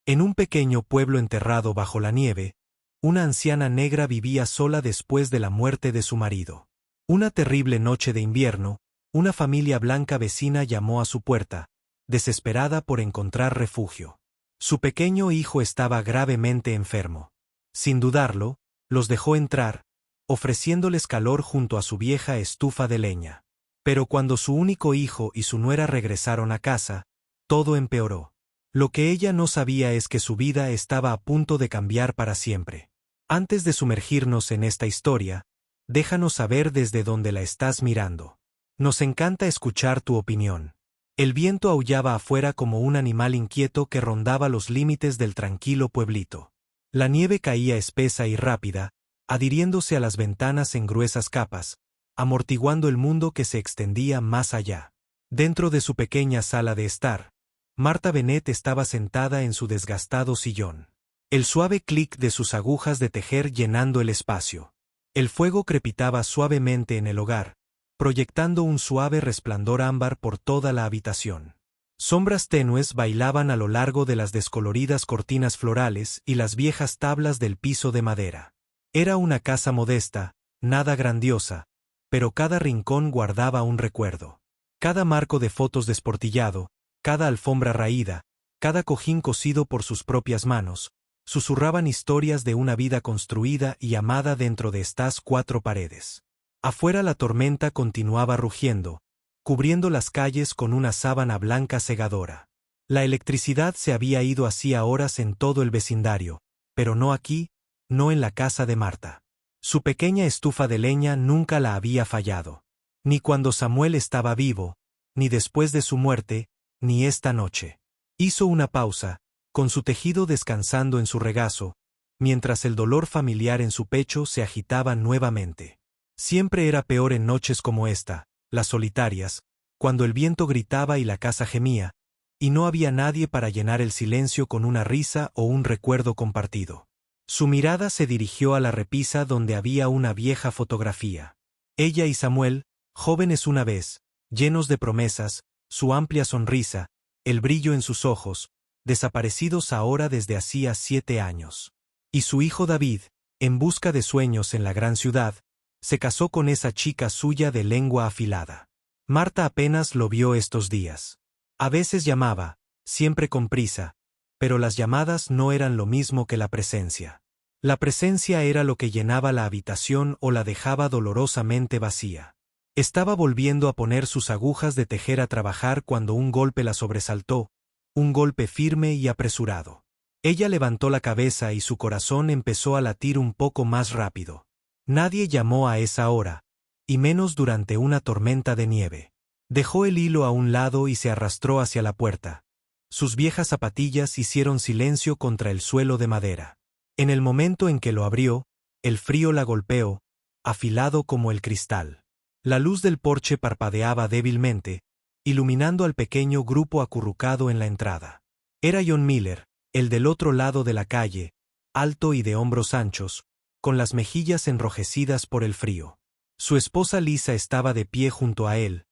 En un pequeño pueblo enterrado bajo la nieve, una anciana negra vivía sola después de la muerte de su marido. Una terrible noche de invierno, una familia blanca vecina llamó a su puerta, desesperada por encontrar refugio. Su pequeño hijo estaba gravemente enfermo. Sin dudarlo, los dejó entrar, ofreciéndoles calor junto a su vieja estufa de leña. Pero cuando su único hijo y su nuera regresaron a casa, todo empeoró. Lo que ella no sabía es que su vida estaba a punto de cambiar para siempre. Antes de sumergirnos en esta historia, déjanos saber desde dónde la estás mirando. Nos encanta escuchar tu opinión. El viento aullaba afuera como un animal inquieto que rondaba los límites del tranquilo pueblito. La nieve caía espesa y rápida, adhiriéndose a las ventanas en gruesas capas, amortiguando el mundo que se extendía más allá. Dentro de su pequeña sala de estar, Marta Bennett estaba sentada en su desgastado sillón. El suave clic de sus agujas de tejer llenando el espacio. El fuego crepitaba suavemente en el hogar, proyectando un suave resplandor ámbar por toda la habitación. Sombras tenues bailaban a lo largo de las descoloridas cortinas florales y las viejas tablas del piso de madera. Era una casa modesta, nada grandiosa, pero cada rincón guardaba un recuerdo. Cada marco de fotos desportillado, cada alfombra raída, cada cojín cosido por sus propias manos, susurraban historias de una vida construida y amada dentro de estas cuatro paredes. Afuera la tormenta continuaba rugiendo, cubriendo las calles con una sábana blanca cegadora. La electricidad se había ido hacía horas en todo el vecindario, pero no aquí, no en la casa de Marta. Su pequeña estufa de leña nunca la había fallado. Ni cuando Samuel estaba vivo, ni después de su muerte, ni esta noche. Hizo una pausa, con su tejido descansando en su regazo, mientras el dolor familiar en su pecho se agitaba nuevamente. Siempre era peor en noches como esta, las solitarias, cuando el viento gritaba y la casa gemía, y no había nadie para llenar el silencio con una risa o un recuerdo compartido. Su mirada se dirigió a la repisa donde había una vieja fotografía. Ella y Samuel, jóvenes una vez, llenos de promesas, su amplia sonrisa, el brillo en sus ojos, desaparecidos ahora desde hacía 7 años. Y su hijo David, en busca de sueños en la gran ciudad, se casó con esa chica suya de lengua afilada. Marta apenas lo vio estos días. A veces llamaba, siempre con prisa, pero las llamadas no eran lo mismo que la presencia. La presencia era lo que llenaba la habitación o la dejaba dolorosamente vacía. Estaba volviendo a poner sus agujas de tejer a trabajar cuando un golpe la sobresaltó, un golpe firme y apresurado. Ella levantó la cabeza y su corazón empezó a latir un poco más rápido. Nadie llamó a esa hora, y menos durante una tormenta de nieve. Dejó el hilo a un lado y se arrastró hacia la puerta. Sus viejas zapatillas hicieron silencio contra el suelo de madera. En el momento en que lo abrió, el frío la golpeó, afilado como el cristal. La luz del porche parpadeaba débilmente, iluminando al pequeño grupo acurrucado en la entrada. Era John Miller, el del otro lado de la calle, alto y de hombros anchos, con las mejillas enrojecidas por el frío. Su esposa Lisa estaba de pie junto a él,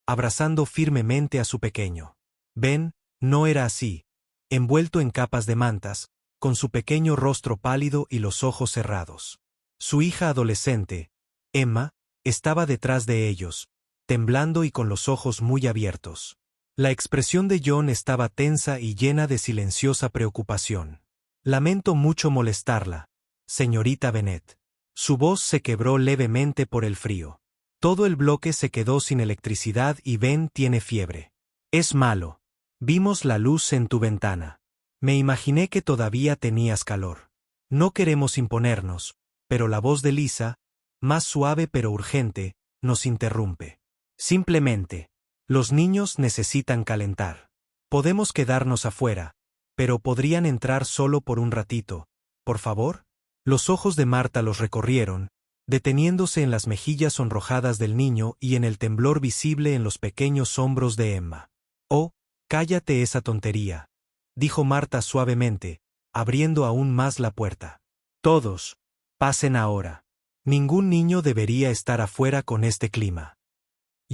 abrazando firmemente a su pequeño. Ben no era así, envuelto en capas de mantas, con su pequeño rostro pálido y los ojos cerrados. Su hija adolescente, Emma, estaba detrás de ellos, temblando y con los ojos muy abiertos. La expresión de John estaba tensa y llena de silenciosa preocupación. Lamento mucho molestarla, señorita Bennett. Su voz se quebró levemente por el frío. Todo el bloque se quedó sin electricidad y Ben tiene fiebre. Es malo. Vimos la luz en tu ventana. Me imaginé que todavía tenías calor. No queremos imponernos, pero la voz de Lisa, más suave pero urgente, nos interrumpe. Simplemente, los niños necesitan calentar. Podemos quedarnos afuera, pero podrían entrar solo por un ratito, ¿por favor? Los ojos de Marta los recorrieron, deteniéndose en las mejillas sonrojadas del niño y en el temblor visible en los pequeños hombros de Emma. Oh, cállate esa tontería, dijo Marta suavemente, abriendo aún más la puerta. Todos, pasen ahora. Ningún niño debería estar afuera con este clima.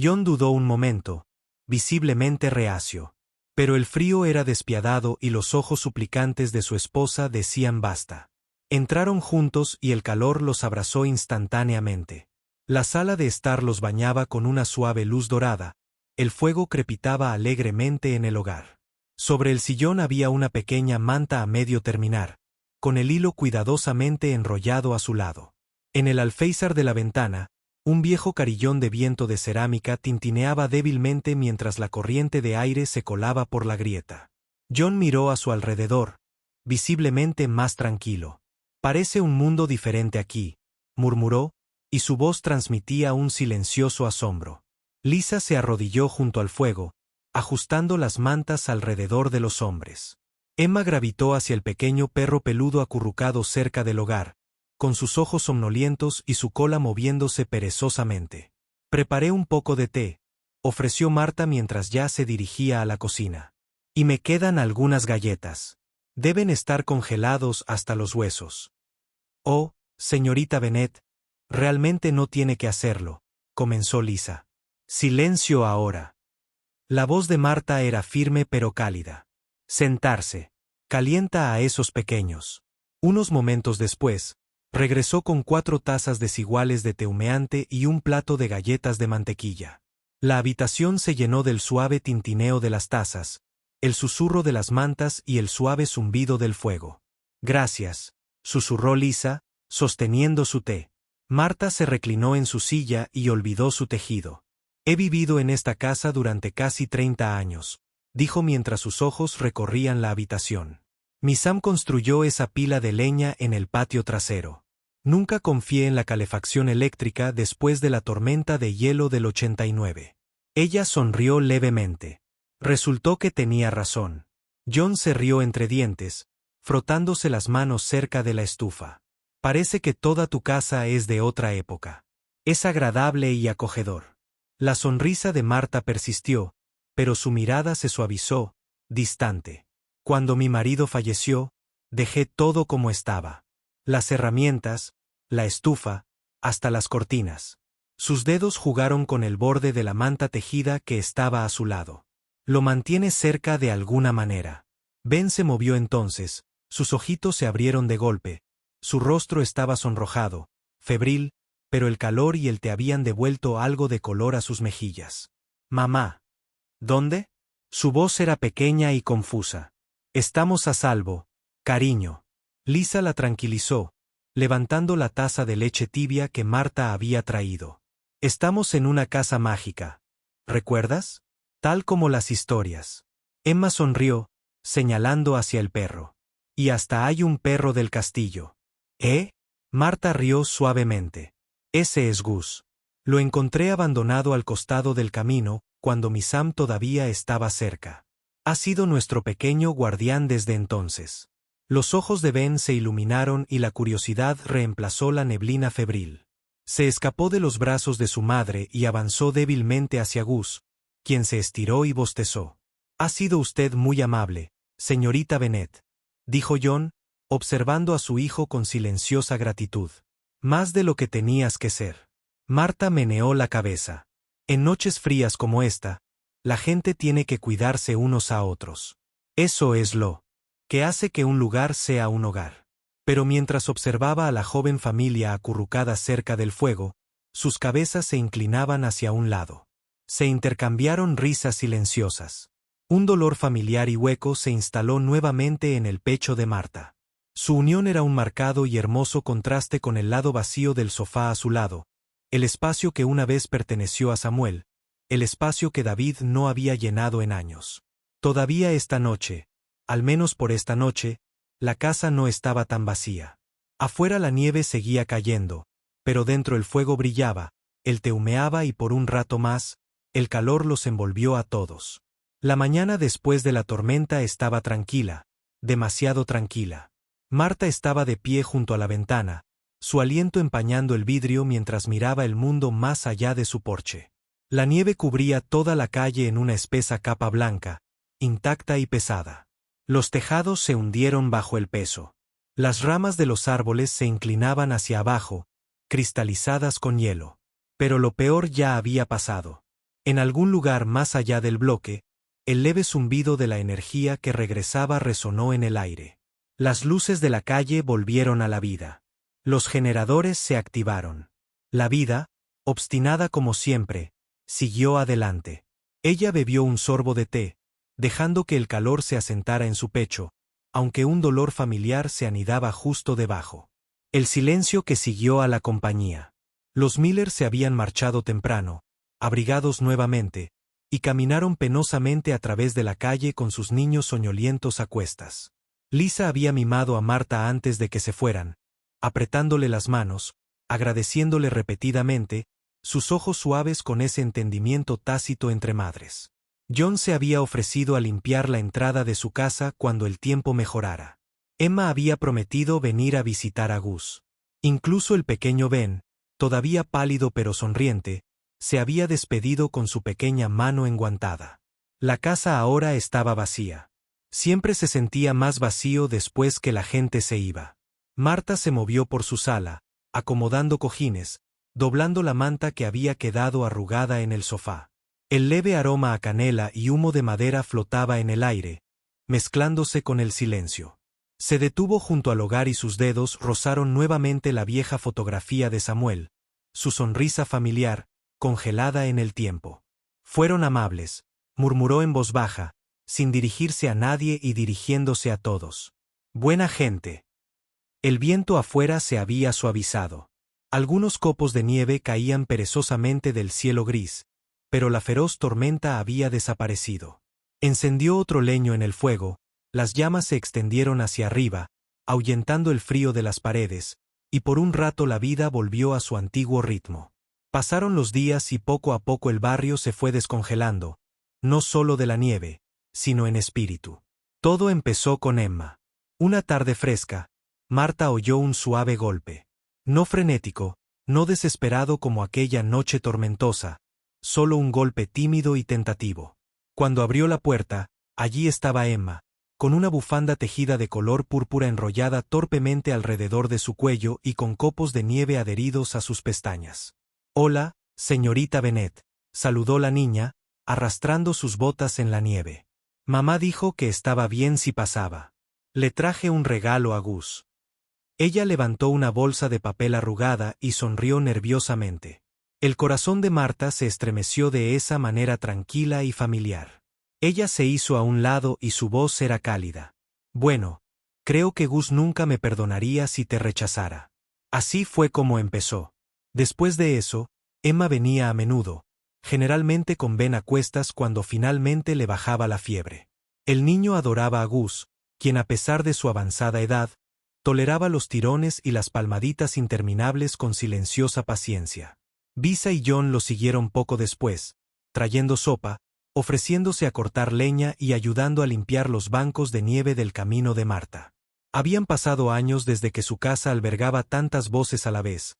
John dudó un momento, visiblemente reacio. Pero el frío era despiadado y los ojos suplicantes de su esposa decían basta. Entraron juntos y el calor los abrazó instantáneamente. La sala de estar los bañaba con una suave luz dorada, el fuego crepitaba alegremente en el hogar. Sobre el sillón había una pequeña manta a medio terminar, con el hilo cuidadosamente enrollado a su lado. En el alféizar de la ventana, un viejo carillón de viento de cerámica tintineaba débilmente mientras la corriente de aire se colaba por la grieta. John miró a su alrededor, visiblemente más tranquilo. «Parece un mundo diferente aquí», murmuró, y su voz transmitía un silencioso asombro. Lisa se arrodilló junto al fuego, ajustando las mantas alrededor de los hombres. Emma gravitó hacia el pequeño perro peludo acurrucado cerca del hogar, con sus ojos somnolientos y su cola moviéndose perezosamente. «Preparé un poco de té», ofreció Marta mientras ya se dirigía a la cocina. «Y me quedan algunas galletas. Deben estar congelados hasta los huesos». «Oh, señorita Bennet, realmente no tiene que hacerlo», comenzó Lisa. «Silencio ahora». La voz de Marta era firme pero cálida. «Sentarse. Calienta a esos pequeños». Unos momentos después, regresó con 4 tazas desiguales de té humeante y un plato de galletas de mantequilla. La habitación se llenó del suave tintineo de las tazas, el susurro de las mantas y el suave zumbido del fuego. «Gracias», susurró Lisa, sosteniendo su té. Marta se reclinó en su silla y olvidó su tejido. «He vivido en esta casa durante casi 30 años», dijo mientras sus ojos recorrían la habitación. «Mi Sam construyó esa pila de leña en el patio trasero. Nunca confié en la calefacción eléctrica después de la tormenta de hielo del 89. Ella sonrió levemente. Resultó que tenía razón. John se rió entre dientes, frotándose las manos cerca de la estufa. «Parece que toda tu casa es de otra época. Es agradable y acogedor». La sonrisa de Marta persistió, pero su mirada se suavizó, distante. «Cuando mi marido falleció, dejé todo como estaba. Las herramientas, la estufa, hasta las cortinas». Sus dedos jugaron con el borde de la manta tejida que estaba a su lado. «Lo mantiene cerca de alguna manera». Ben se movió entonces, sus ojitos se abrieron de golpe, su rostro estaba sonrojado, febril, pero el calor y el té habían devuelto algo de color a sus mejillas. «Mamá». «¿Dónde?» Su voz era pequeña y confusa. «Estamos a salvo, cariño». Lisa la tranquilizó, levantando la taza de leche tibia que Marta había traído. «Estamos en una casa mágica. ¿Recuerdas? Tal como las historias». Emma sonrió, señalando hacia el perro. «Y hasta hay un perro del castillo». «¿Eh?» Marta rió suavemente. «Ese es Gus. Lo encontré abandonado al costado del camino, cuando mi Sam todavía estaba cerca. Ha sido nuestro pequeño guardián desde entonces». Los ojos de Ben se iluminaron y la curiosidad reemplazó la neblina febril. Se escapó de los brazos de su madre y avanzó débilmente hacia Gus, quien se estiró y bostezó. «Ha sido usted muy amable, señorita Bennet», dijo John, observando a su hijo con silenciosa gratitud. «Más de lo que tenías que ser». Marta meneó la cabeza. «En noches frías como esta, la gente tiene que cuidarse unos a otros. Eso es lo que hace que un lugar sea un hogar». Pero mientras observaba a la joven familia acurrucada cerca del fuego, sus cabezas se inclinaban hacia un lado. Se intercambiaron risas silenciosas. Un dolor familiar y hueco se instaló nuevamente en el pecho de Marta. Su unión era un marcado y hermoso contraste con el lado vacío del sofá a su lado, el espacio que una vez perteneció a Samuel, el espacio que David no había llenado en años. Todavía esta noche, al menos por esta noche, la casa no estaba tan vacía. Afuera la nieve seguía cayendo, pero dentro el fuego brillaba, el té humeaba y por un rato más, el calor los envolvió a todos. La mañana después de la tormenta estaba tranquila, demasiado tranquila. Marta estaba de pie junto a la ventana, su aliento empañando el vidrio mientras miraba el mundo más allá de su porche. La nieve cubría toda la calle en una espesa capa blanca, intacta y pesada. Los tejados se hundieron bajo el peso. Las ramas de los árboles se inclinaban hacia abajo, cristalizadas con hielo. Pero lo peor ya había pasado. En algún lugar más allá del bloque, El leve zumbido de la energía que regresaba resonó en el aire. Las luces de la calle volvieron a la vida. Los generadores se activaron. La vida, obstinada como siempre, siguió adelante. Ella bebió un sorbo de té, dejando que el calor se asentara en su pecho, aunque un dolor familiar se anidaba justo debajo. El silencio que siguió a la compañía. Los Miller se habían marchado temprano, abrigados nuevamente, y caminaron penosamente a través de la calle con sus niños soñolientos a cuestas. Lisa había mimado a Marta antes de que se fueran, apretándole las manos, agradeciéndole repetidamente, sus ojos suaves con ese entendimiento tácito entre madres. John se había ofrecido a limpiar la entrada de su casa cuando el tiempo mejorara. Emma había prometido venir a visitar a Gus. Incluso el pequeño Ben, todavía pálido pero sonriente, se había despedido con su pequeña mano enguantada. La casa ahora estaba vacía. Siempre se sentía más vacío después que la gente se iba. Marta se movió por su sala, acomodando cojines, doblando la manta que había quedado arrugada en el sofá. El leve aroma a canela y humo de madera flotaba en el aire, mezclándose con el silencio. Se detuvo junto al hogar y sus dedos rozaron nuevamente la vieja fotografía de Samuel, su sonrisa familiar, congelada en el tiempo. Fueron amables, murmuró en voz baja, sin dirigirse a nadie y dirigiéndose a todos. Buena gente. El viento afuera se había suavizado. Algunos copos de nieve caían perezosamente del cielo gris, pero la feroz tormenta había desaparecido. Encendió otro leño en el fuego, las llamas se extendieron hacia arriba, ahuyentando el frío de las paredes, y por un rato la vida volvió a su antiguo ritmo. Pasaron los días y poco a poco el barrio se fue descongelando, no solo de la nieve, sino en espíritu. Todo empezó con Emma. Una tarde fresca, Marta oyó un suave golpe. No frenético, no desesperado como aquella noche tormentosa, solo un golpe tímido y tentativo. Cuando abrió la puerta, allí estaba Emma, con una bufanda tejida de color púrpura enrollada torpemente alrededor de su cuello y con copos de nieve adheridos a sus pestañas. «Hola, señorita Bennet», saludó la niña, arrastrando sus botas en la nieve. Mamá dijo que estaba bien si pasaba. Le traje un regalo a Gus. Ella levantó una bolsa de papel arrugada y sonrió nerviosamente. El corazón de Marta se estremeció de esa manera tranquila y familiar. Ella se hizo a un lado y su voz era cálida. «Bueno, creo que Gus nunca me perdonaría si te rechazara». Así fue como empezó. Después de eso, Emma venía a menudo, generalmente con Ben a cuestas cuando finalmente le bajaba la fiebre. El niño adoraba a Gus, quien a pesar de su avanzada edad, toleraba los tirones y las palmaditas interminables con silenciosa paciencia. Bisa y John lo siguieron poco después, trayendo sopa, ofreciéndose a cortar leña y ayudando a limpiar los bancos de nieve del camino de Marta. Habían pasado años desde que su casa albergaba tantas voces a la vez,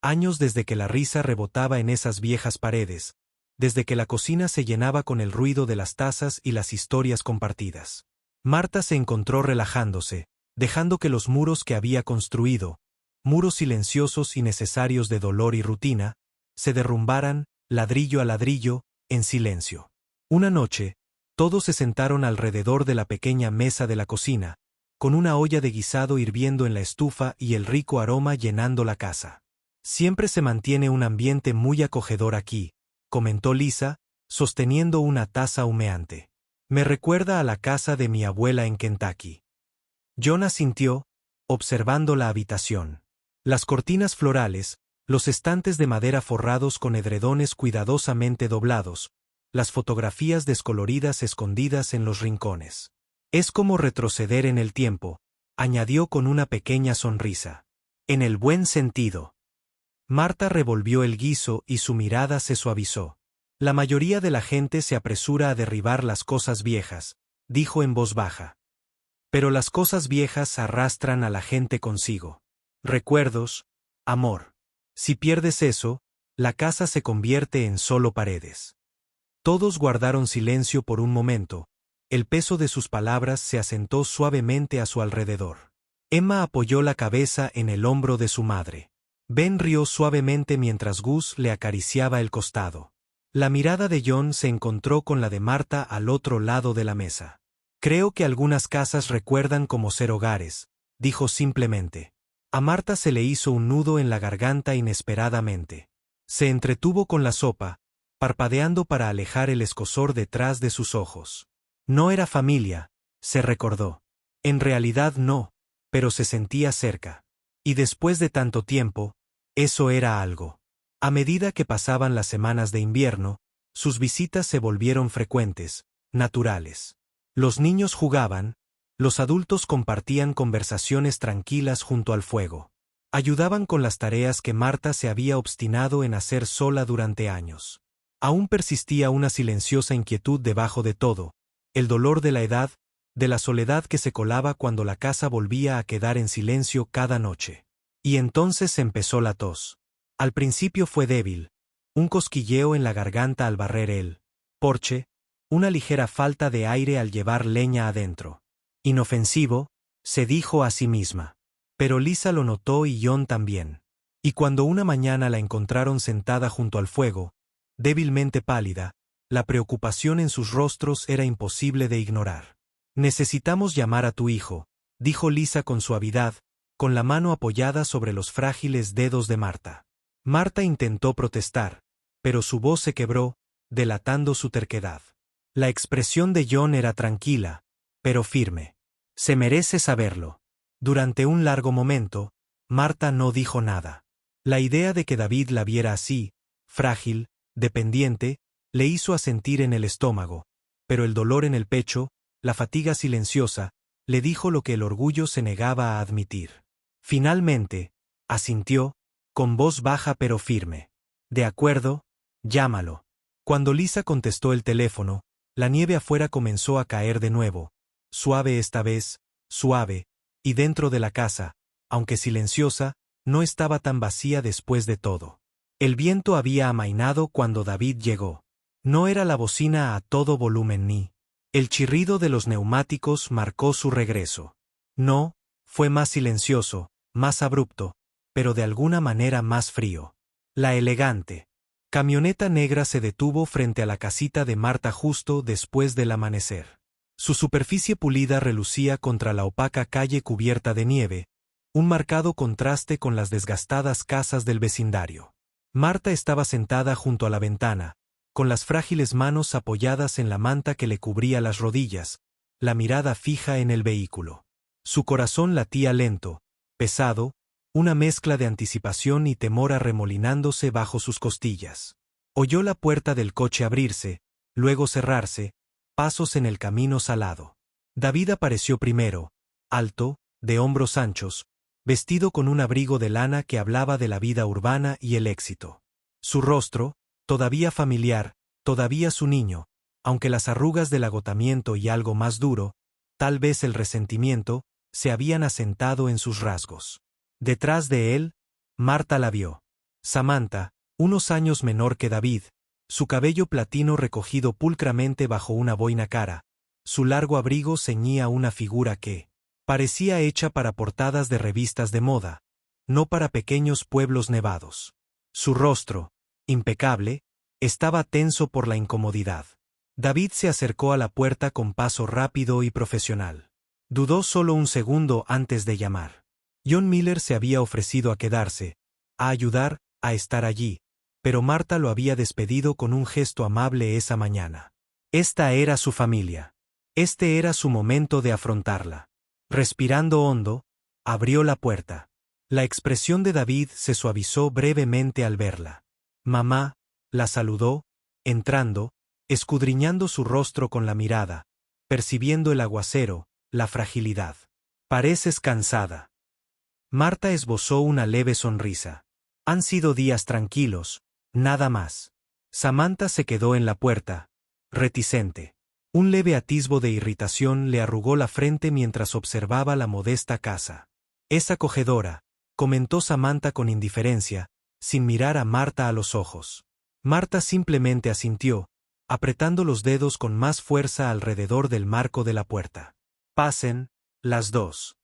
años desde que la risa rebotaba en esas viejas paredes, desde que la cocina se llenaba con el ruido de las tazas y las historias compartidas. Marta se encontró relajándose, dejando que los muros que había construido, muros silenciosos y necesarios de dolor y rutina, se derrumbaran, ladrillo a ladrillo, en silencio. Una noche, todos se sentaron alrededor de la pequeña mesa de la cocina, con una olla de guisado hirviendo en la estufa y el rico aroma llenando la casa. «Siempre se mantiene un ambiente muy acogedor aquí», comentó Lisa, sosteniendo una taza humeante. «Me recuerda a la casa de mi abuela en Kentucky». John asintió, observando la habitación. Las cortinas florales, los estantes de madera forrados con edredones cuidadosamente doblados, las fotografías descoloridas escondidas en los rincones. «Es como retroceder en el tiempo», añadió con una pequeña sonrisa. «En el buen sentido». Marta revolvió el guiso y su mirada se suavizó. «La mayoría de la gente se apresura a derribar las cosas viejas», dijo en voz baja. «Pero las cosas viejas arrastran a la gente consigo. Recuerdos, amor. Si pierdes eso, la casa se convierte en solo paredes». Todos guardaron silencio por un momento. El peso de sus palabras se asentó suavemente a su alrededor. Emma apoyó la cabeza en el hombro de su madre. Ben rió suavemente mientras Gus le acariciaba el costado. La mirada de John se encontró con la de Marta al otro lado de la mesa. Creo que algunas casas recuerdan como ser hogares, dijo simplemente. A Marta se le hizo un nudo en la garganta inesperadamente. Se entretuvo con la sopa, parpadeando para alejar el escozor detrás de sus ojos. No era familia, se recordó. En realidad no, pero se sentía cerca. Y después de tanto tiempo, eso era algo. A medida que pasaban las semanas de invierno, sus visitas se volvieron frecuentes, naturales. Los niños jugaban, los adultos compartían conversaciones tranquilas junto al fuego. Ayudaban con las tareas que Marta se había obstinado en hacer sola durante años. Aún persistía una silenciosa inquietud debajo de todo, el dolor de la edad, de la soledad que se colaba cuando la casa volvía a quedar en silencio cada noche. Y entonces empezó la tos. Al principio fue débil, un cosquilleo en la garganta al barrer el porche, una ligera falta de aire al llevar leña adentro. Inofensivo, se dijo a sí misma. Pero Lisa lo notó y John también. Y cuando una mañana la encontraron sentada junto al fuego, débilmente pálida, la preocupación en sus rostros era imposible de ignorar. Necesitamos llamar a tu hijo, dijo Lisa con suavidad, con la mano apoyada sobre los frágiles dedos de Marta. Marta intentó protestar, pero su voz se quebró, delatando su terquedad. La expresión de John era tranquila, pero firme. Se merece saberlo. Durante un largo momento, Marta no dijo nada. La idea de que David la viera así, frágil, dependiente, le hizo asentir en el estómago, pero el dolor en el pecho, la fatiga silenciosa, le dijo lo que el orgullo se negaba a admitir. Finalmente, asintió, con voz baja pero firme. De acuerdo, llámalo. Cuando Lisa contestó el teléfono, la nieve afuera comenzó a caer de nuevo, suave esta vez, suave, y dentro de la casa, aunque silenciosa, no estaba tan vacía después de todo. El viento había amainado cuando David llegó. No era la bocina a todo volumen ni el chirrido de los neumáticos marcó su regreso. No, fue más silencioso, más abrupto, pero de alguna manera más frío. La elegante camioneta negra se detuvo frente a la casita de Marta justo después del amanecer. Su superficie pulida relucía contra la opaca calle cubierta de nieve, un marcado contraste con las desgastadas casas del vecindario. Marta estaba sentada junto a la ventana, con las frágiles manos apoyadas en la manta que le cubría las rodillas, la mirada fija en el vehículo. Su corazón latía lento, pesado, una mezcla de anticipación y temor arremolinándose bajo sus costillas. Oyó la puerta del coche abrirse, luego cerrarse, pasos en el camino salado. David apareció primero, alto, de hombros anchos, vestido con un abrigo de lana que hablaba de la vida urbana y el éxito. Su rostro, todavía familiar, todavía su niño, aunque las arrugas del agotamiento y algo más duro, tal vez el resentimiento, se habían asentado en sus rasgos. Detrás de él, Marta la vio. Samantha, unos años menor que David, su cabello platino recogido pulcramente bajo una boina cara, su largo abrigo ceñía una figura que parecía hecha para portadas de revistas de moda, no para pequeños pueblos nevados. Su rostro, impecable, estaba tenso por la incomodidad. David se acercó a la puerta con paso rápido y profesional. Dudó solo un segundo antes de llamar. John Miller se había ofrecido a quedarse, a ayudar, a estar allí, pero Marta lo había despedido con un gesto amable esa mañana. Esta era su familia. Este era su momento de afrontarla. Respirando hondo, abrió la puerta. La expresión de David se suavizó brevemente al verla. Mamá, la saludó, entrando, escudriñando su rostro con la mirada, percibiendo el aguacero, la fragilidad. Pareces cansada. Marta esbozó una leve sonrisa. Han sido días tranquilos, nada más. Samantha se quedó en la puerta, reticente. Un leve atisbo de irritación le arrugó la frente mientras observaba la modesta casa. Es acogedora, comentó Samantha con indiferencia, sin mirar a Marta a los ojos. Marta simplemente asintió, apretando los dedos con más fuerza alrededor del marco de la puerta. Pasen, las dos.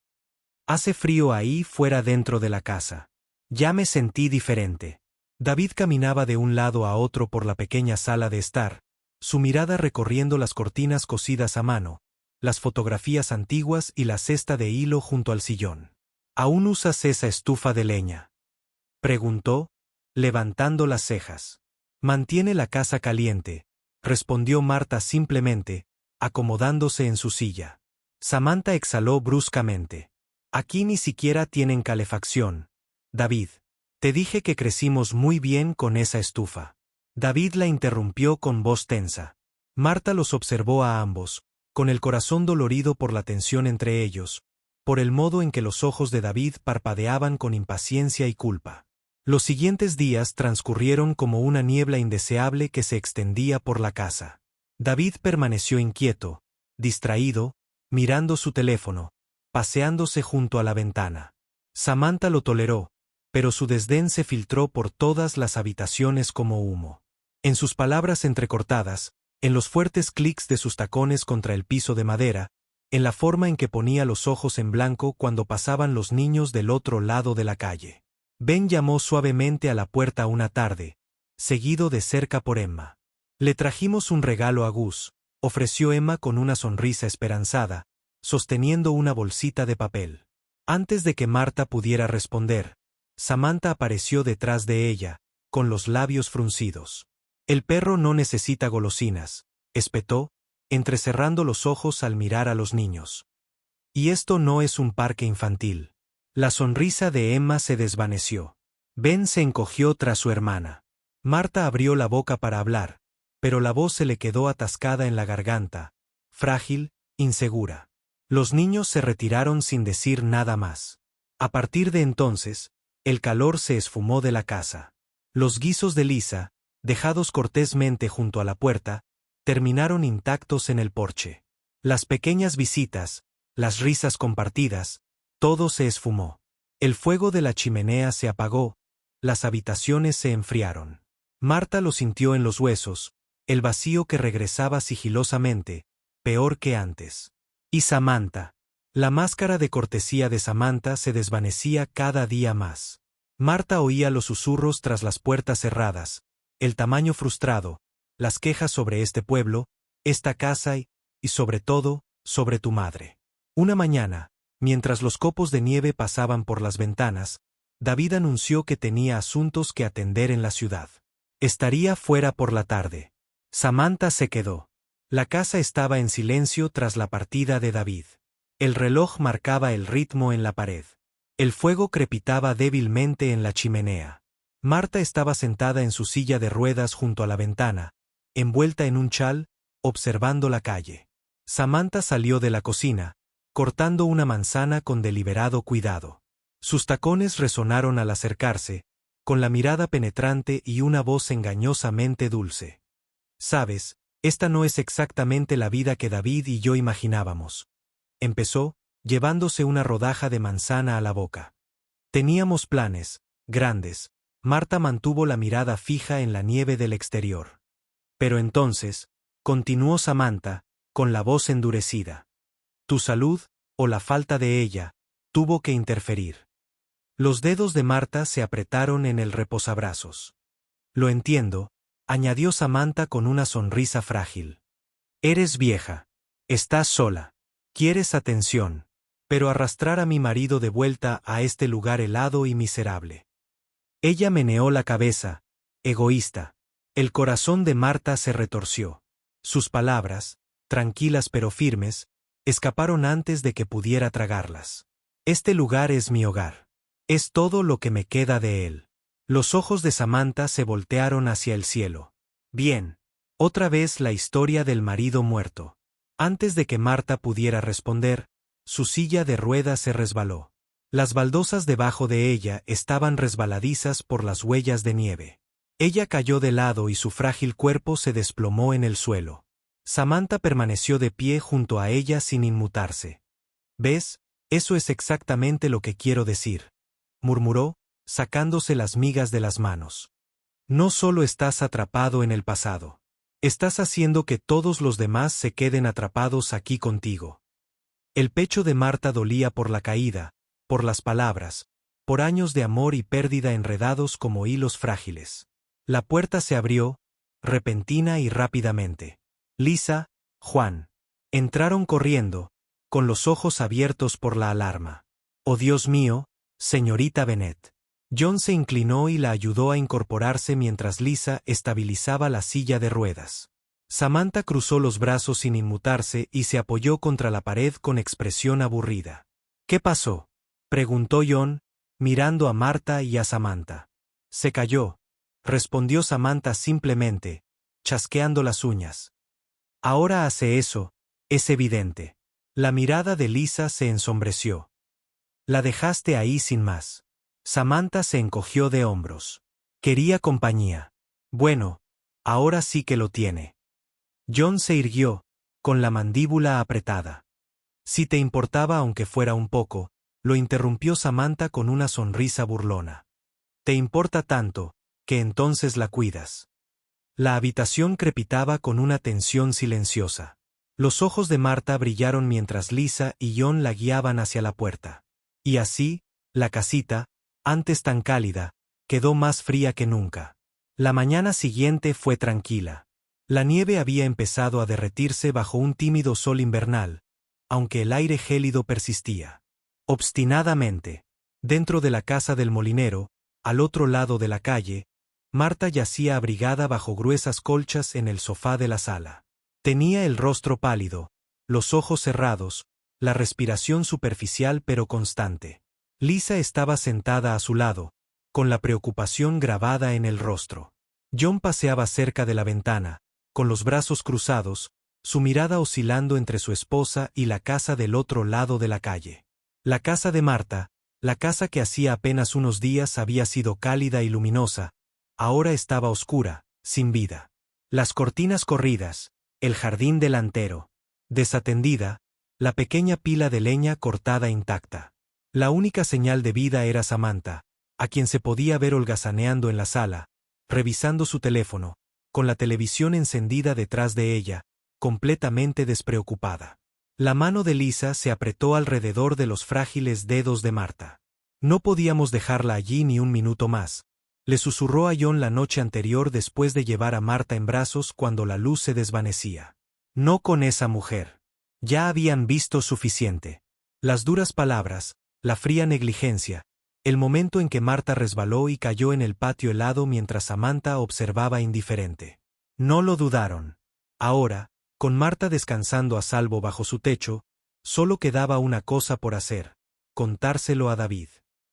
Hace frío ahí fuera dentro de la casa. Ya me sentí diferente. David caminaba de un lado a otro por la pequeña sala de estar, su mirada recorriendo las cortinas cosidas a mano, las fotografías antiguas y la cesta de hilo junto al sillón. ¿Aún usas esa estufa de leña?, preguntó, levantando las cejas. Mantiene la casa caliente, respondió Marta simplemente, acomodándose en su silla. Samantha exhaló bruscamente. Aquí ni siquiera tienen calefacción, David. Te dije que crecimos muy bien con esa estufa. David la interrumpió con voz tensa. Marta los observó a ambos, con el corazón dolorido por la tensión entre ellos, por el modo en que los ojos de David parpadeaban con impaciencia y culpa. Los siguientes días transcurrieron como una niebla indeseable que se extendía por la casa. David permaneció inquieto, distraído, mirando su teléfono, paseándose junto a la ventana. Samantha lo toleró, pero su desdén se filtró por todas las habitaciones como humo. En sus palabras entrecortadas, en los fuertes clics de sus tacones contra el piso de madera, en la forma en que ponía los ojos en blanco cuando pasaban los niños del otro lado de la calle. Ben llamó suavemente a la puerta una tarde, seguido de cerca por Emma. Le trajimos un regalo a Gus, ofreció Emma con una sonrisa esperanzada, sosteniendo una bolsita de papel. Antes de que Marta pudiera responder, Samantha apareció detrás de ella, con los labios fruncidos. El perro no necesita golosinas, espetó, entrecerrando los ojos al mirar a los niños. Y esto no es un parque infantil. La sonrisa de Emma se desvaneció. Ben se encogió tras su hermana. Marta abrió la boca para hablar, pero la voz se le quedó atascada en la garganta, frágil, insegura. Los niños se retiraron sin decir nada más. A partir de entonces, el calor se esfumó de la casa. Los guisos de Lisa, dejados cortésmente junto a la puerta, terminaron intactos en el porche. Las pequeñas visitas, las risas compartidas, todo se esfumó. El fuego de la chimenea se apagó, las habitaciones se enfriaron. Marta lo sintió en los huesos, el vacío que regresaba sigilosamente, peor que antes. Y Samantha. La máscara de cortesía de Samantha se desvanecía cada día más. Marta oía los susurros tras las puertas cerradas, el tamaño frustrado, las quejas sobre este pueblo, esta casa y, sobre todo, sobre tu madre. Una mañana, mientras los copos de nieve pasaban por las ventanas, David anunció que tenía asuntos que atender en la ciudad. Estaría fuera por la tarde. Samantha se quedó. La casa estaba en silencio tras la partida de David. El reloj marcaba el ritmo en la pared. El fuego crepitaba débilmente en la chimenea. Marta estaba sentada en su silla de ruedas junto a la ventana, envuelta en un chal, observando la calle. Samantha salió de la cocina, cortando una manzana con deliberado cuidado. Sus tacones resonaron al acercarse, con la mirada penetrante y una voz engañosamente dulce. «Sabes, esta no es exactamente la vida que David y yo imaginábamos», empezó, llevándose una rodaja de manzana a la boca. «Teníamos planes, grandes». Marta mantuvo la mirada fija en la nieve del exterior. «Pero entonces», continuó Samantha, con la voz endurecida, «tu salud, o la falta de ella, tuvo que interferir». Los dedos de Marta se apretaron en el reposabrazos. «Lo entiendo», añadió Samantha con una sonrisa frágil. «Eres vieja. Estás sola. Quieres atención. Pero arrastrar a mi marido de vuelta a este lugar helado y miserable». Ella meneó la cabeza, egoísta. El corazón de Marta se retorció. Sus palabras, tranquilas pero firmes, escaparon antes de que pudiera tragarlas. «Este lugar es mi hogar. Es todo lo que me queda de él». Los ojos de Samantha se voltearon hacia el cielo. «Bien». Otra vez la historia del marido muerto. Antes de que Marta pudiera responder, su silla de ruedas se resbaló. Las baldosas debajo de ella estaban resbaladizas por las huellas de nieve. Ella cayó de lado y su frágil cuerpo se desplomó en el suelo. Samantha permaneció de pie junto a ella sin inmutarse. «¿Ves? Eso es exactamente lo que quiero decir», murmuró, sacándose las migas de las manos. «No solo estás atrapado en el pasado. Estás haciendo que todos los demás se queden atrapados aquí contigo». El pecho de Marta dolía por la caída, por las palabras, por años de amor y pérdida enredados como hilos frágiles. La puerta se abrió, repentina y rápidamente. Lisa, Juan. Entraron corriendo, con los ojos abiertos por la alarma. «Oh Dios mío, señorita Bennet». John se inclinó y la ayudó a incorporarse mientras Lisa estabilizaba la silla de ruedas. Samantha cruzó los brazos sin inmutarse y se apoyó contra la pared con expresión aburrida. «¿Qué pasó?», preguntó John, mirando a Marta y a Samantha. «Se cayó», respondió Samantha simplemente, chasqueando las uñas. «Ahora hace eso, es evidente». La mirada de Lisa se ensombreció. «La dejaste ahí sin más». Samantha se encogió de hombros. «Quería compañía». «Bueno, ahora sí que lo tiene». John se irguió, con la mandíbula apretada. «Si te importaba aunque fuera un poco», lo interrumpió Samantha con una sonrisa burlona. «Te importa tanto, que entonces la cuidas». La habitación crepitaba con una tensión silenciosa. Los ojos de Marta brillaron mientras Lisa y John la guiaban hacia la puerta. Y así, la casita, antes tan cálida, quedó más fría que nunca. La mañana siguiente fue tranquila. La nieve había empezado a derretirse bajo un tímido sol invernal, aunque el aire gélido persistía. Obstinadamente, dentro de la casa del molinero, al otro lado de la calle, Marta yacía abrigada bajo gruesas colchas en el sofá de la sala. Tenía el rostro pálido, los ojos cerrados, la respiración superficial pero constante. Lisa estaba sentada a su lado, con la preocupación grabada en el rostro. John paseaba cerca de la ventana, con los brazos cruzados, su mirada oscilando entre su esposa y la casa del otro lado de la calle. La casa de Marta, la casa que hacía apenas unos días había sido cálida y luminosa, ahora estaba oscura, sin vida. Las cortinas corridas, el jardín delantero, desatendida, la pequeña pila de leña cortada intacta. La única señal de vida era Samantha, a quien se podía ver holgazaneando en la sala, revisando su teléfono, con la televisión encendida detrás de ella, completamente despreocupada. La mano de Lisa se apretó alrededor de los frágiles dedos de Marta. «No podíamos dejarla allí ni un minuto más», le susurró a John la noche anterior después de llevar a Marta en brazos cuando la luz se desvanecía. «No con esa mujer. Ya habían visto suficiente». Las duras palabras, la fría negligencia, el momento en que Marta resbaló y cayó en el patio helado mientras Samantha observaba indiferente. No lo dudaron. Ahora, con Marta descansando a salvo bajo su techo, solo quedaba una cosa por hacer: contárselo a David.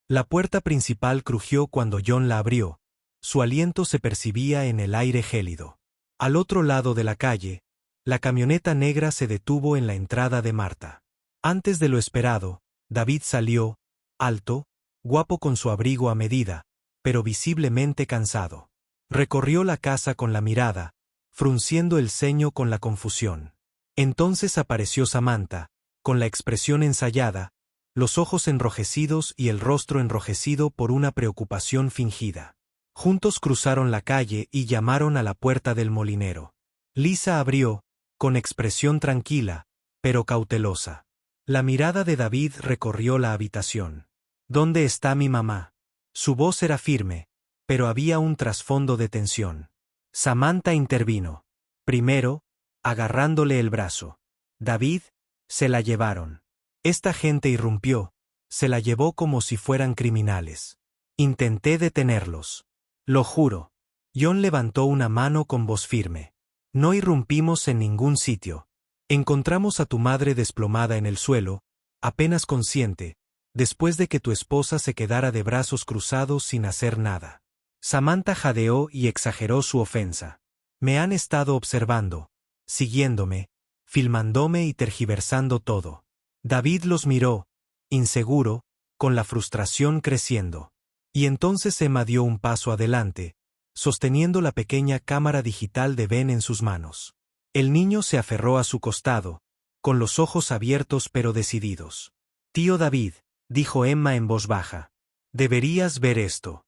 La puerta principal crujió cuando John la abrió. Su aliento se percibía en el aire gélido. Al otro lado de la calle, la camioneta negra se detuvo en la entrada de Marta. Antes de lo esperado, David salió, alto, guapo con su abrigo a medida, pero visiblemente cansado. Recorrió la casa con la mirada, frunciendo el ceño con la confusión. Entonces apareció Samantha, con la expresión ensayada, los ojos enrojecidos y el rostro enrojecido por una preocupación fingida. Juntos cruzaron la calle y llamaron a la puerta del molinero. Lisa abrió, con expresión tranquila, pero cautelosa. La mirada de David recorrió la habitación. «¿Dónde está mi mamá?». Su voz era firme, pero había un trasfondo de tensión. Samantha intervino. Primero, agarrándole el brazo. «David, se la llevaron». Esta gente irrumpió, se la llevó como si fueran criminales. Intenté detenerlos. «Lo juro». John levantó una mano con voz firme. «No irrumpimos en ningún sitio. Encontramos a tu madre desplomada en el suelo, apenas consciente, después de que tu esposa se quedara de brazos cruzados sin hacer nada». Samantha jadeó y exageró su ofensa. «Me han estado observando, siguiéndome, filmándome y tergiversando todo». David los miró, inseguro, con la frustración creciendo. Y entonces Emma dio un paso adelante, sosteniendo la pequeña cámara digital de Ben en sus manos. El niño se aferró a su costado, con los ojos abiertos pero decididos. «Tío David», dijo Emma en voz baja, «deberías ver esto».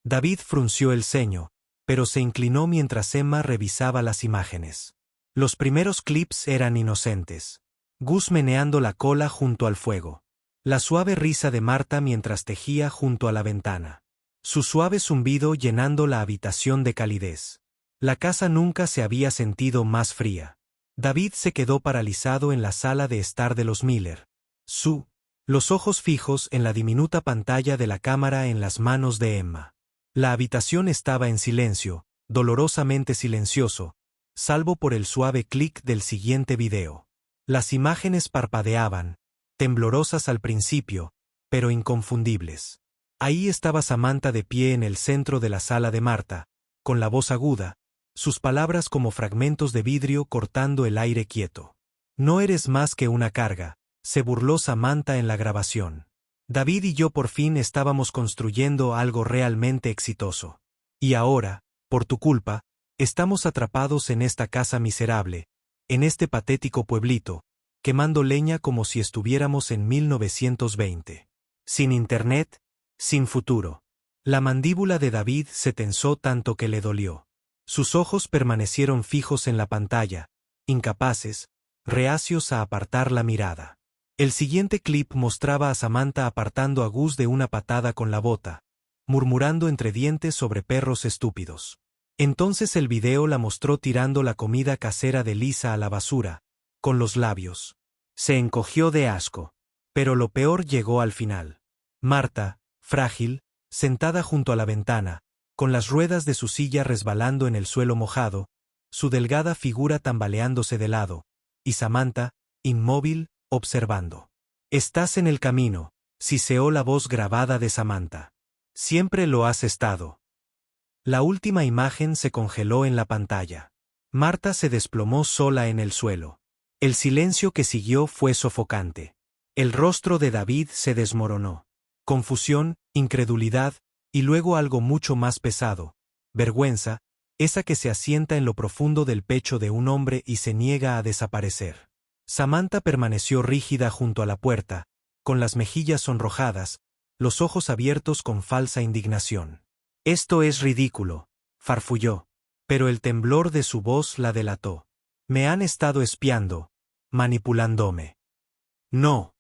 David frunció el ceño, pero se inclinó mientras Emma revisaba las imágenes. Los primeros clips eran inocentes. Gus meneando la cola junto al fuego. La suave risa de Marta mientras tejía junto a la ventana. Su suave zumbido llenando la habitación de calidez. La casa nunca se había sentido más fría. David se quedó paralizado en la sala de estar de los Miller. Los ojos fijos en la diminuta pantalla de la cámara en las manos de Emma. La habitación estaba en silencio, dolorosamente silencioso, salvo por el suave clic del siguiente video. Las imágenes parpadeaban, temblorosas al principio, pero inconfundibles. Ahí estaba Samantha de pie en el centro de la sala de Marta, con la voz aguda, sus palabras como fragmentos de vidrio cortando el aire quieto. No eres más que una carga, se burló Samantha en la grabación. David y yo por fin estábamos construyendo algo realmente exitoso. Y ahora, por tu culpa, estamos atrapados en esta casa miserable, en este patético pueblito, quemando leña como si estuviéramos en 1920. Sin internet, sin futuro. La mandíbula de David se tensó tanto que le dolió. Sus ojos permanecieron fijos en la pantalla, incapaces, reacios a apartar la mirada. El siguiente clip mostraba a Samantha apartando a Gus de una patada con la bota, murmurando entre dientes sobre perros estúpidos. Entonces el video la mostró tirando la comida casera de Lisa a la basura, con los labios. Se encogió de asco. Pero lo peor llegó al final. Marta, frágil, sentada junto a la ventana, con las ruedas de su silla resbalando en el suelo mojado, su delgada figura tambaleándose de lado, y Samantha, inmóvil, observando. Estás en el camino, siseó la voz grabada de Samantha. Siempre lo has estado. La última imagen se congeló en la pantalla. Marta se desplomó sola en el suelo. El silencio que siguió fue sofocante. El rostro de David se desmoronó. Confusión, incredulidad, y luego algo mucho más pesado, vergüenza, esa que se asienta en lo profundo del pecho de un hombre y se niega a desaparecer. Samantha permaneció rígida junto a la puerta, con las mejillas sonrojadas, los ojos abiertos con falsa indignación. Esto es ridículo, farfulló, pero el temblor de su voz la delató. Me han estado espiando, manipulándome. No.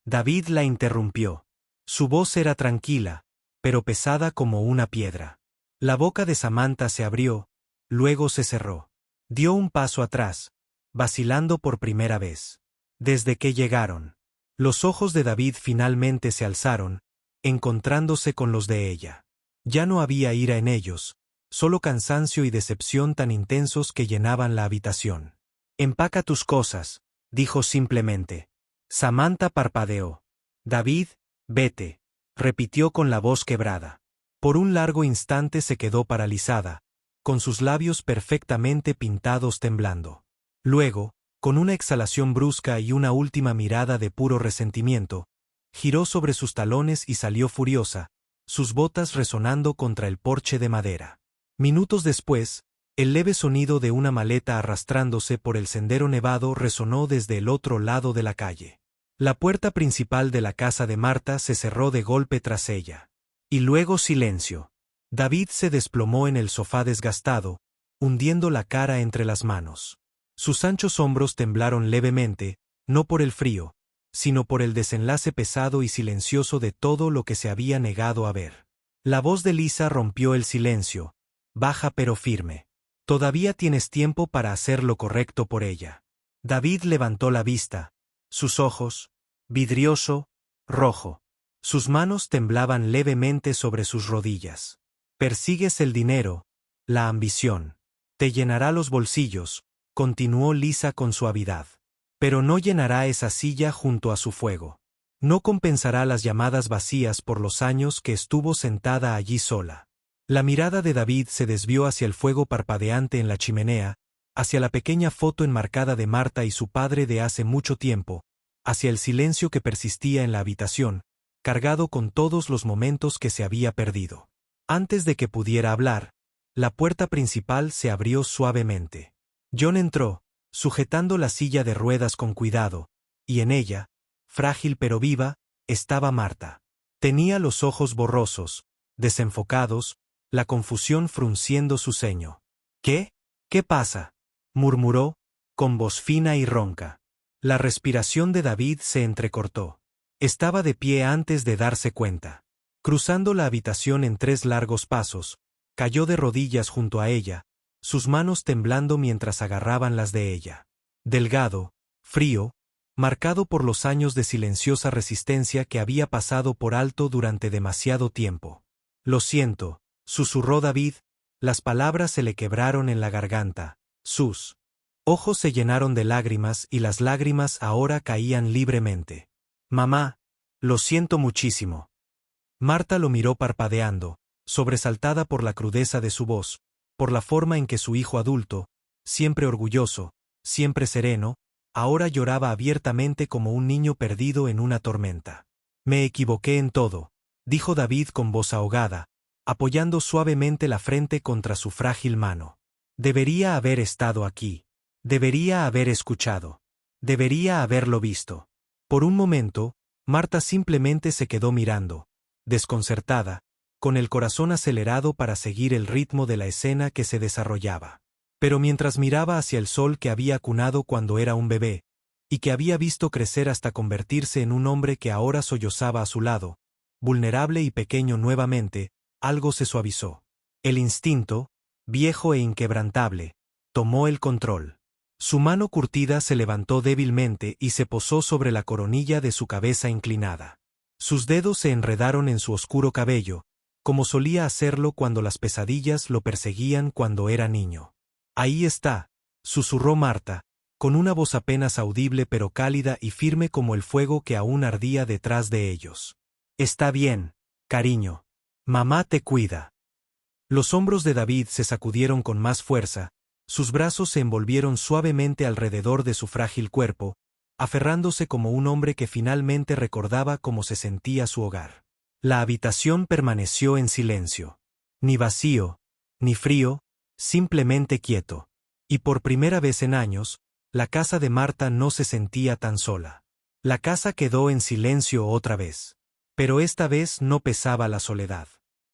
David la interrumpió. Su voz era tranquila, pero pesada como una piedra. La boca de Samantha se abrió, luego se cerró. Dio un paso atrás, vacilando por primera vez. Desde que llegaron. Los ojos de David finalmente se alzaron, encontrándose con los de ella. Ya no había ira en ellos, solo cansancio y decepción tan intensos que llenaban la habitación. Empaca tus cosas, dijo simplemente. Samantha parpadeó. David, vete, repitió con la voz quebrada. Por un largo instante se quedó paralizada, con sus labios perfectamente pintados temblando. Luego, con una exhalación brusca y una última mirada de puro resentimiento, giró sobre sus talones y salió furiosa, sus botas resonando contra el porche de madera. Minutos después, el leve sonido de una maleta arrastrándose por el sendero nevado resonó desde el otro lado de la calle. La puerta principal de la casa de Marta se cerró de golpe tras ella. Y luego silencio. David se desplomó en el sofá desgastado, hundiendo la cara entre las manos. Sus anchos hombros temblaron levemente, no por el frío, sino por el desenlace pesado y silencioso de todo lo que se había negado a ver. La voz de Lisa rompió el silencio, baja pero firme. Todavía tienes tiempo para hacer lo correcto por ella. David levantó la vista. Sus ojos, vidrioso, rojo. Sus manos temblaban levemente sobre sus rodillas. Persigues el dinero, la ambición. Te llenará los bolsillos, continuó Lisa con suavidad. Pero no llenará esa silla junto a su fuego. No compensará las llamadas vacías por los años que estuvo sentada allí sola. La mirada de David se desvió hacia el fuego parpadeante en la chimenea, hacia la pequeña foto enmarcada de Marta y su padre de hace mucho tiempo, hacia el silencio que persistía en la habitación, cargado con todos los momentos que se había perdido. Antes de que pudiera hablar, la puerta principal se abrió suavemente. John entró, sujetando la silla de ruedas con cuidado, y en ella, frágil pero viva, estaba Marta. Tenía los ojos borrosos, desenfocados, la confusión frunciendo su ceño. ¿Qué? ¿Qué pasa?, murmuró, con voz fina y ronca. La respiración de David se entrecortó. Estaba de pie antes de darse cuenta. Cruzando la habitación en 3 largos pasos, cayó de rodillas junto a ella, sus manos temblando mientras agarraban las de ella. Delgado, frío, marcado por los años de silenciosa resistencia que había pasado por alto durante demasiado tiempo. Lo siento, susurró David, las palabras se le quebraron en la garganta. Sus ojos se llenaron de lágrimas y las lágrimas ahora caían libremente. Mamá, lo siento muchísimo. Marta lo miró parpadeando, sobresaltada por la crudeza de su voz, por la forma en que su hijo adulto, siempre orgulloso, siempre sereno, ahora lloraba abiertamente como un niño perdido en una tormenta. Me equivoqué en todo, dijo David con voz ahogada, apoyando suavemente la frente contra su frágil mano. Debería haber estado aquí. Debería haber escuchado. Debería haberlo visto. Por un momento, Marta simplemente se quedó mirando, desconcertada, con el corazón acelerado para seguir el ritmo de la escena que se desarrollaba. Pero mientras miraba hacia el sol que había acunado cuando era un bebé, y que había visto crecer hasta convertirse en un hombre que ahora sollozaba a su lado, vulnerable y pequeño nuevamente, algo se suavizó. El instinto, viejo e inquebrantable, tomó el control. Su mano curtida se levantó débilmente y se posó sobre la coronilla de su cabeza inclinada. Sus dedos se enredaron en su oscuro cabello, como solía hacerlo cuando las pesadillas lo perseguían cuando era niño. Ahí está, susurró Marta, con una voz apenas audible pero cálida y firme como el fuego que aún ardía detrás de ellos. Está bien, cariño. Mamá te cuida. Los hombros de David se sacudieron con más fuerza, sus brazos se envolvieron suavemente alrededor de su frágil cuerpo, aferrándose como un hombre que finalmente recordaba cómo se sentía su hogar. La habitación permaneció en silencio. Ni vacío, ni frío, simplemente quieto. Y por primera vez en años, la casa de Marta no se sentía tan sola. La casa quedó en silencio otra vez. Pero esta vez no pesaba la soledad.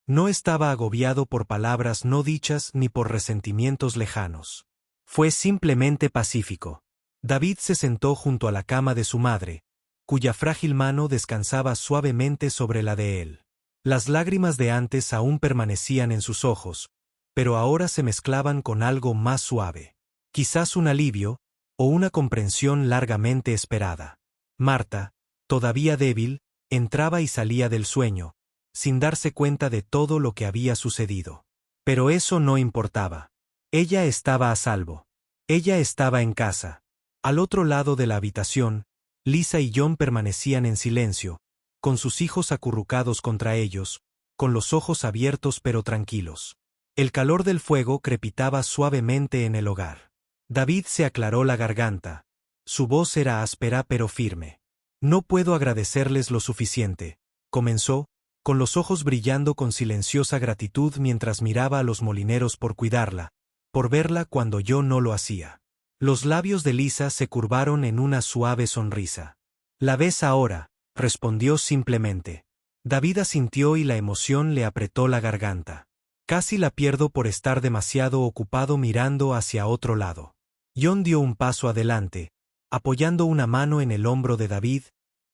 No estaba agobiado por palabras no dichas ni por resentimientos lejanos. Fue simplemente pacífico. David se sentó junto a la cama de su madre, cuya frágil mano descansaba suavemente sobre la de él. Las lágrimas de antes aún permanecían en sus ojos, pero ahora se mezclaban con algo más suave. Quizás un alivio, o una comprensión largamente esperada. Marta, todavía débil, entraba y salía del sueño, sin darse cuenta de todo lo que había sucedido. Pero eso no importaba. Ella estaba a salvo. Ella estaba en casa. Al otro lado de la habitación, Lisa y John permanecían en silencio, con sus hijos acurrucados contra ellos, con los ojos abiertos pero tranquilos. El calor del fuego crepitaba suavemente en el hogar. David se aclaró la garganta. Su voz era áspera pero firme. No puedo agradecerles lo suficiente, comenzó, con los ojos brillando con silenciosa gratitud mientras miraba a los molineros por cuidarla, por verla cuando yo no lo hacía. Los labios de Lisa se curvaron en una suave sonrisa. «¿La ves ahora?», respondió simplemente. David asintió y la emoción le apretó la garganta. «Casi la pierdo por estar demasiado ocupado mirando hacia otro lado». John dio un paso adelante, apoyando una mano en el hombro de David,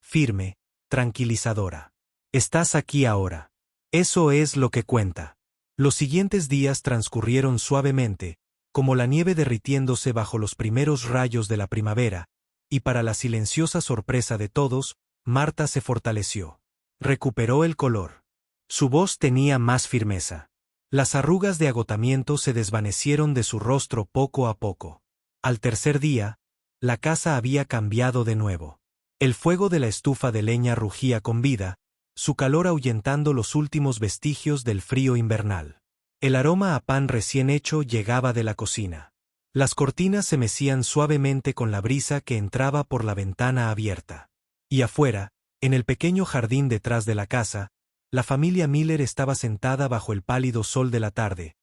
firme, tranquilizadora. «Estás aquí ahora. Eso es lo que cuenta». Los siguientes días transcurrieron suavemente, como la nieve derritiéndose bajo los primeros rayos de la primavera, y para la silenciosa sorpresa de todos, Marta se fortaleció. Recuperó el color. Su voz tenía más firmeza. Las arrugas de agotamiento se desvanecieron de su rostro poco a poco. Al tercer día, la casa había cambiado de nuevo. El fuego de la estufa de leña rugía con vida, su calor ahuyentando los últimos vestigios del frío invernal. El aroma a pan recién hecho llegaba de la cocina. Las cortinas se mecían suavemente con la brisa que entraba por la ventana abierta. Y afuera, en el pequeño jardín detrás de la casa, la familia Miller estaba sentada bajo el pálido sol de la tarde,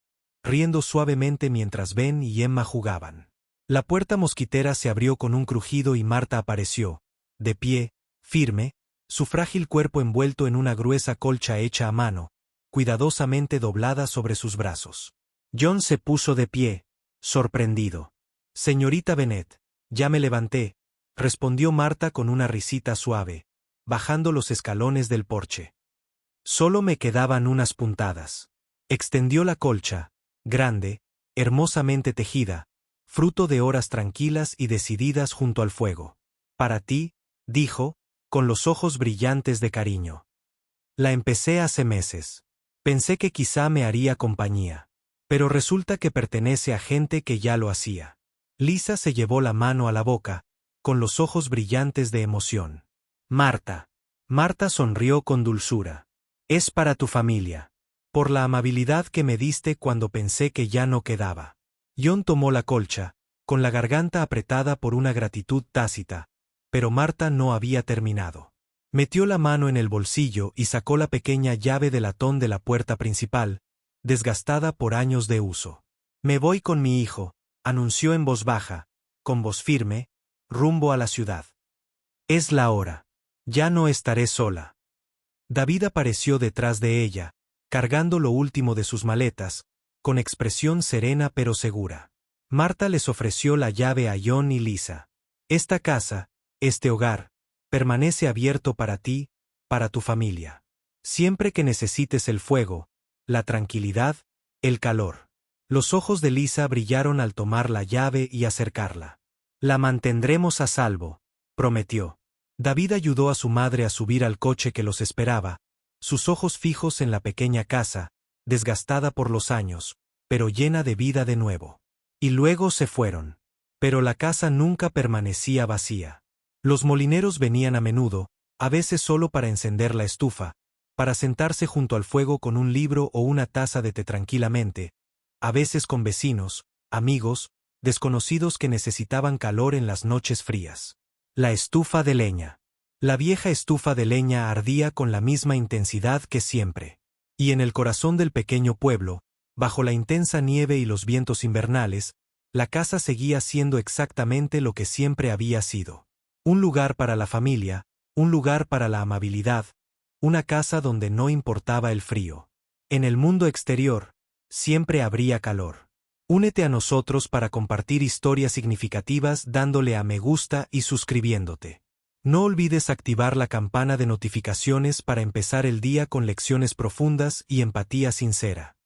riendo suavemente mientras Ben y Emma jugaban. La puerta mosquitera se abrió con un crujido y Marta apareció, de pie, firme, su frágil cuerpo envuelto en una gruesa colcha hecha a mano, cuidadosamente doblada sobre sus brazos. John se puso de pie, sorprendido. «Señorita Bennet, ya me levanté», respondió Marta con una risita suave. bajando los escalones del porche. Solo me quedaban unas puntadas. Extendió la colcha, grande, hermosamente tejida, fruto de horas tranquilas y decididas junto al fuego. Para ti, dijo, con los ojos brillantes de cariño. La empecé hace meses. Pensé que quizá me haría compañía. Pero resulta que pertenece a gente que ya lo hacía. Lisa se llevó la mano a la boca, con los ojos brillantes de emoción. Marta. Marta sonrió con dulzura. Es para tu familia. Por la amabilidad que me diste cuando pensé que ya no quedaba. John tomó la colcha, con la garganta apretada por una gratitud tácita, pero Marta no había terminado. Metió la mano en el bolsillo y sacó la pequeña llave de latón de la puerta principal, desgastada por años de uso. Me voy con mi hijo, anunció en voz baja, con voz firme, rumbo a la ciudad. Es la hora. Ya no estaré sola. David apareció detrás de ella, cargando lo último de sus maletas, con expresión serena pero segura. Marta les ofreció la llave a John y Lisa. Esta casa, este hogar, permanece abierto para ti, para tu familia. Siempre que necesites el fuego, la tranquilidad, el calor. Los ojos de Lisa brillaron al tomar la llave y acercarla. La mantendremos a salvo, prometió. David ayudó a su madre a subir al coche que los esperaba, sus ojos fijos en la pequeña casa, desgastada por los años, pero llena de vida de nuevo. Y luego se fueron. Pero la casa nunca permanecía vacía. Los molineros venían a menudo, a veces solo para encender la estufa, para sentarse junto al fuego con un libro o una taza de té tranquilamente, a veces con vecinos, amigos, desconocidos que necesitaban calor en las noches frías. La estufa de leña. La vieja estufa de leña ardía con la misma intensidad que siempre. Y en el corazón del pequeño pueblo, bajo la intensa nieve y los vientos invernales, la casa seguía siendo exactamente lo que siempre había sido. Un lugar para la familia, un lugar para la amabilidad, una casa donde no importaba el frío. En el mundo exterior, siempre habría calor. Únete a nosotros para compartir historias significativas dándole a me gusta y suscribiéndote. No olvides activar la campana de notificaciones para empezar el día con lecciones profundas y empatía sincera.